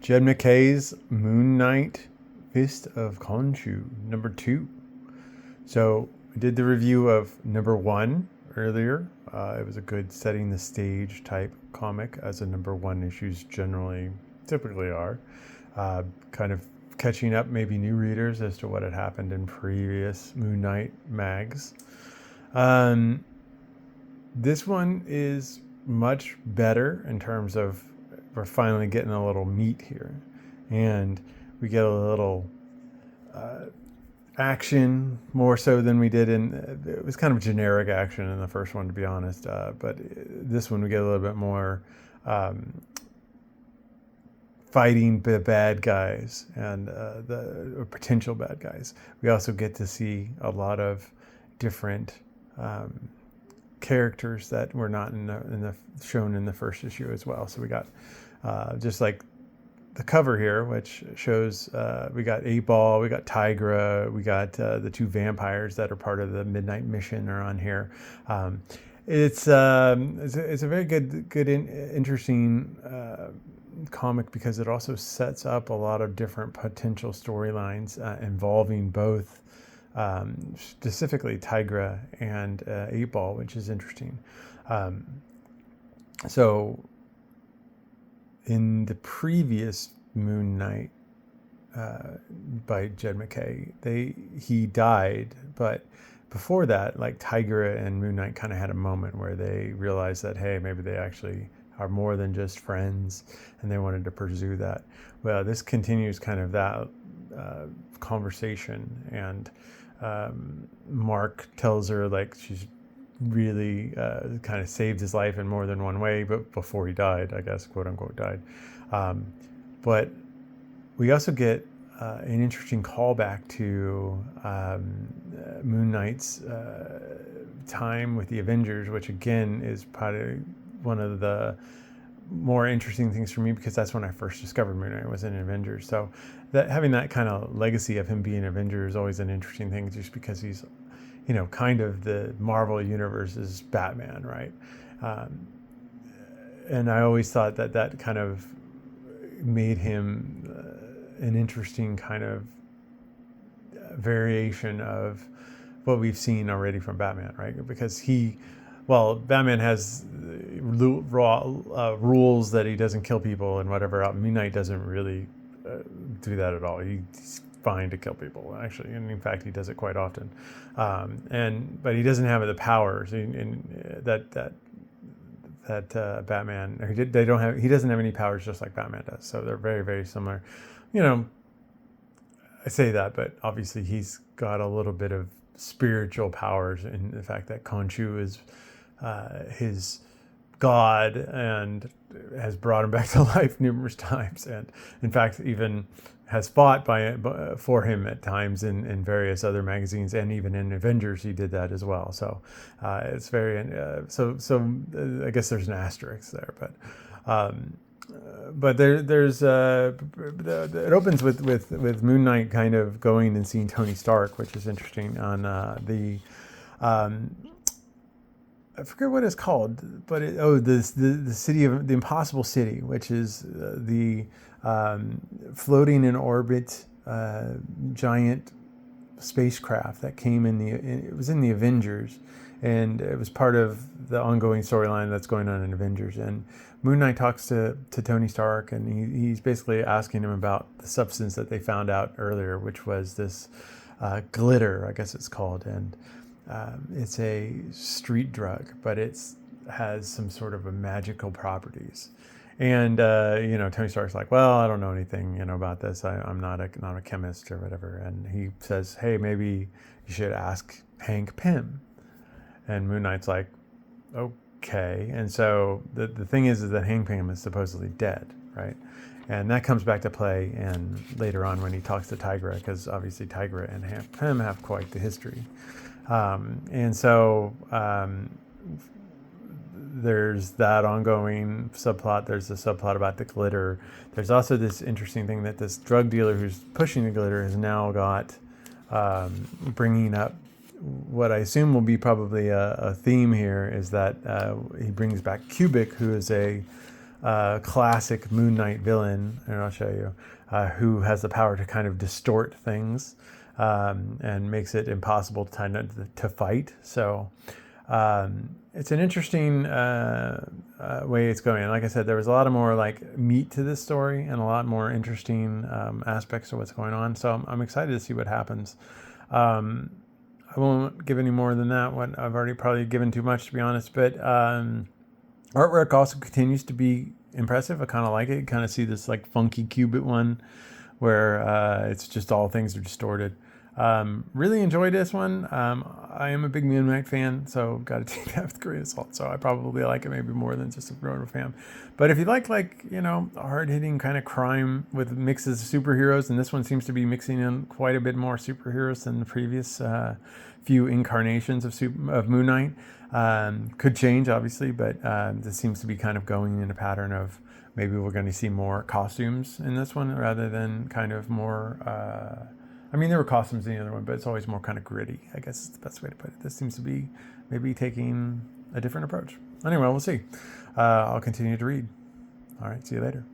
Jed McKay's Moon Knight Fist of Konshu, number 2. So I did the review of number 1 earlier. It was a good setting the stage type comic, as a number 1 issues typically are. Kind of catching up maybe new readers as to what had happened in previous Moon Knight mags. This one is much better in terms of we're finally getting a little meat here, and we get a little action more so than we did in it was kind of generic action in the first one, to be honest, but this one we get a little bit more fighting the bad guys and the potential bad guys. We also get to see a lot of different characters that were not shown in the first issue as well. So we got just like the cover here, which shows we got 8-Ball, we got Tigra, we got the 2 vampires that are part of the Midnight Mission are on here. It's a very interesting comic, because it also sets up a lot of different potential storylines involving both specifically Tigra and 8-Ball, which is interesting. So in the previous Moon Knight by Jed McKay, he died, but before that, like, Tigra and Moon Knight kind of had a moment where they realized that, hey, maybe they actually are more than just friends, and they wanted to pursue that. Well, this continues kind of that conversation, and Mark tells her, like, she's really kind of saved his life in more than one way, but before he died, I guess, quote unquote died. But we also get an interesting callback to Moon Knight's time with the Avengers, which again is probably one of the more interesting things for me, because that's when I first discovered Moon Knight was in Avengers. So that having that kind of legacy of him being an Avenger is always an interesting thing, just because he's, you know, kind of the Marvel Universe's Batman, right? And I always thought that kind of made him an interesting kind of variation of what we've seen already from Batman, right? Because Batman has rules that he doesn't kill people and whatever. Moon Knight doesn't really do that at all. He's fine to kill people, actually, and in fact, he does it quite often. But he doesn't have the powers that Batman. He doesn't have any powers, just like Batman does. So they're very, very similar. You know, I say that, but obviously he's got a little bit of spiritual powers in the fact that Khonshu is his god and has brought him back to life numerous times, and in fact even has fought for him at times in various other magazines, and even in Avengers he did that as well. So it's very so I guess there's an asterisk there, but there's it opens with Moon Knight kind of going and seeing Tony Stark, which is interesting, on the I forget what it's called, but the city of the Impossible City, which is the floating in orbit giant spacecraft that came it was in the Avengers, and it was part of the ongoing storyline that's going on in Avengers. And Moon Knight talks to Tony Stark, and he's basically asking him about the substance that they found out earlier, which was this glitter, I guess it's called, and it's a street drug, but has some sort of magical properties. And Tony Stark's like, well, I don't know anything, about this. I'm not a chemist or whatever. And he says, hey, maybe you should ask Hank Pym. And Moon Knight's like, okay. And so the thing is that Hank Pym is supposedly dead, right? And that comes back to play and later on when he talks to Tigra, because obviously Tigra and Hank Pym have quite the history. And so there's that ongoing subplot. There's the subplot about the glitter. There's also this interesting thing that this drug dealer who's pushing the glitter has now got bringing up what I assume will be probably a theme here, is that he brings back Kubik, who is a classic Moon Knight villain, and I'll show you, who has the power to kind of distort things and makes it impossible to fight. So it's an interesting way it's going. And like I said, there was a lot of more like meat to this story and a lot more interesting aspects of what's going on. So I'm excited to see what happens. I won't give any more than that. What I've already probably given too much, to be honest. But artwork also continues to be impressive. I kind of like it. Kind of see this like funky Cubit one where it's just all things are distorted. Really enjoyed this one. I am a big Moon Knight fan, so got to take that with a grain of salt. So I probably like it maybe more than just a Roto fan. But if you like hard-hitting kind of crime with mixes of superheroes, and this one seems to be mixing in quite a bit more superheroes than the previous few incarnations of Moon Knight. Could change, obviously, but this seems to be kind of going in a pattern of maybe we're going to see more costumes in this one rather than kind of more... there were costumes in the other one, but it's always more kind of gritty, I guess is the best way to put it. This seems to be maybe taking a different approach. Anyway, we'll see. I'll continue to read. All right, see you later.